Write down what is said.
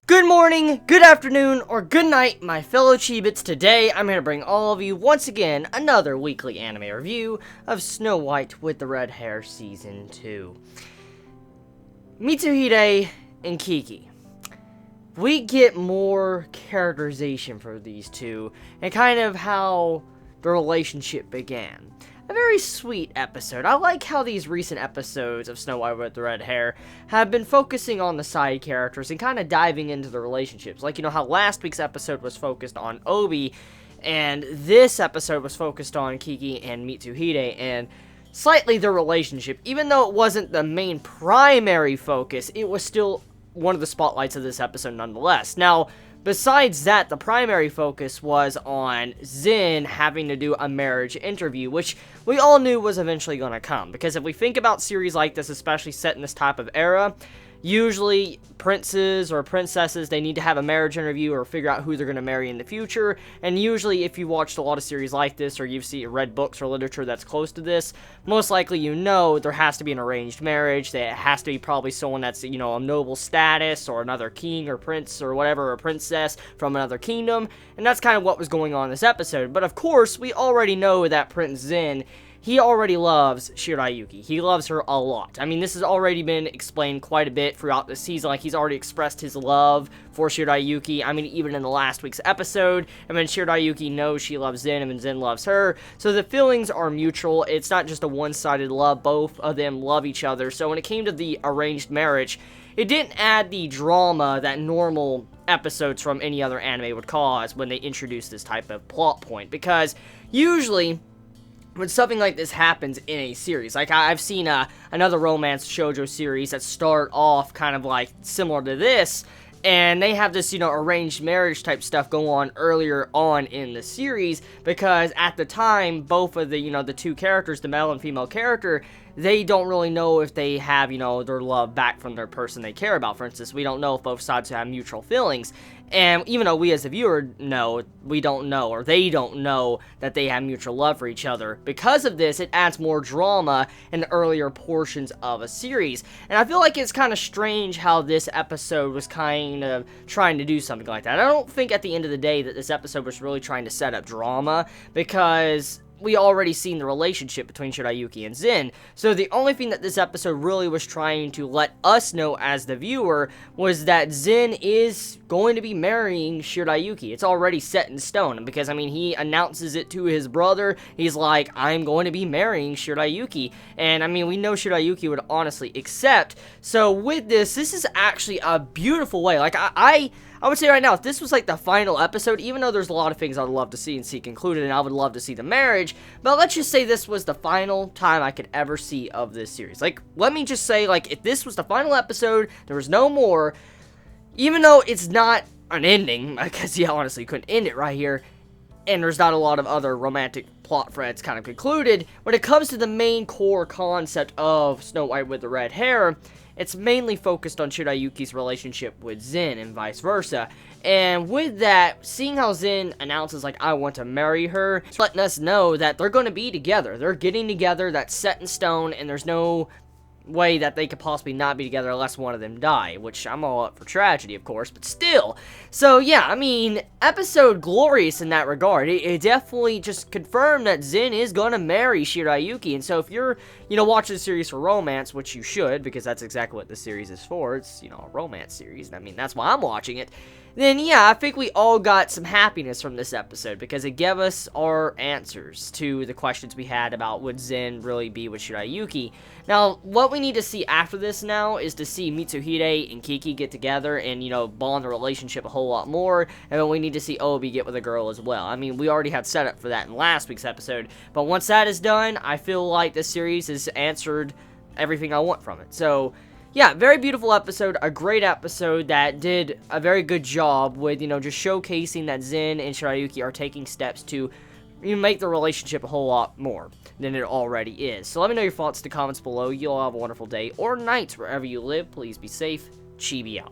Good morning, good afternoon, or good night, my fellow Chibits. Today, I'm here to bring all of you, once again, another weekly anime review of Snow White with the Red Hair Season 2. Mitsuhide and Kiki. We get more characterization for these two, and kind of how the relationship began. A very sweet episode. I like how these recent episodes of Snow White with the Red Hair have been focusing on the side characters and kind of diving into the relationships. Like, you know how last week's episode was focused on Obi, and this episode was focused on Kiki and Mitsuhide, and slightly their relationship. Even though it wasn't the main primary focus, it was still one of the spotlights of this episode nonetheless. Now, besides that, the primary focus was on Zen having to do a marriage interview, which we all knew was eventually going to come. Because if we think about series like this, especially set in this type of era, usually princes or princesses, they need to have a marriage interview or figure out who they're going to marry in the future. And usually if you watched a lot of series like this, or you've read books or literature that's close to this, most likely you know there has to be an arranged marriage. There has to be probably someone that's, you know, a noble status, or another king or prince or whatever, or princess from another kingdom. And that's kind of what was going on in this episode. But of course, we already know that Prince Zen, he already loves Shirayuki. He loves her a lot. I mean, this has already been explained quite a bit throughout the season. Like, he's already expressed his love for Shirayuki. I mean, even in the last week's episode. I mean, Shirayuki knows she loves Zen, and Zen loves her. So the feelings are mutual. It's not just a one-sided love. Both of them love each other. So when it came to the arranged marriage, it didn't add the drama that normal episodes from any other anime would cause when they introduce this type of plot point. Because usually, when something like this happens in a series, like I've seen another romance shoujo series that start off kind of like similar to this, and they have this, you know, arranged marriage type stuff go on earlier on in the series, because at the time, both of the, you know, the two characters, the male and female character, they don't really know if they have, you know, their love back from their person they care about. For instance, we don't know if both sides have mutual feelings. And even though we as the viewer know, we don't know, or they don't know that they have mutual love for each other. Because of this, it adds more drama in the earlier portions of a series. And I feel like it's kind of strange how this episode was kind of trying to do something like that. I don't think at the end of the day that this episode was really trying to set up drama, because we already seen the relationship between Shirayuki and Zen. So the only thing that this episode really was trying to let us know as the viewer was that Zen is going to be marrying Shirayuki. It's already set in stone, because, I mean, he announces it to his brother. He's like, I'm going to be marrying Shirayuki. And, I mean, we know Shirayuki would honestly accept. So with this is actually a beautiful way. Like, I would say right now, if this was like the final episode, even though there's a lot of things I'd love to see and see concluded, and I would love to see the marriage, but let's just say this was the final time I could ever see of this series. Like, let me just say, like, if this was the final episode, there was no more, even though it's not an ending, because, yeah, honestly, you couldn't end it right here, and there's not a lot of other romantic plot threads kind of concluded, when it comes to the main core concept of Snow White with the Red Hair, it's mainly focused on Shirayuki's relationship with Zen and vice versa. And with that, seeing how Zen announces, like, I want to marry her, it's letting us know that they're going to be together. They're getting together, that's set in stone, and there's no way that they could possibly not be together unless one of them die, which I'm all up for tragedy, of course, but still. So yeah, I mean, episode glorious in that regard. It definitely just confirmed that Zen is gonna marry Shirayuki, and so if you're, you know, watching the series for romance, which you should, because that's exactly what the series is for, it's, you know, a romance series, and I mean, that's why I'm watching it, then yeah, I think we all got some happiness from this episode, because it gave us our answers to the questions we had about would Zen really be with Shirayuki. Now, what we need to see after this now is to see Mitsuhide and Kiki get together and, you know, bond the relationship a whole lot more, and then we need to see Obi get with a girl as well. I mean, we already had set up for that in last week's episode, but once that is done, I feel like this series has answered everything I want from it. So yeah, very beautiful episode, a great episode that did a very good job with, you know, just showcasing that Zen and Shirayuki are taking steps to, you know, make the relationship a whole lot more than it already is. So let me know your thoughts in the comments below. You all have a wonderful day or night wherever you live. Please be safe. Chibi out.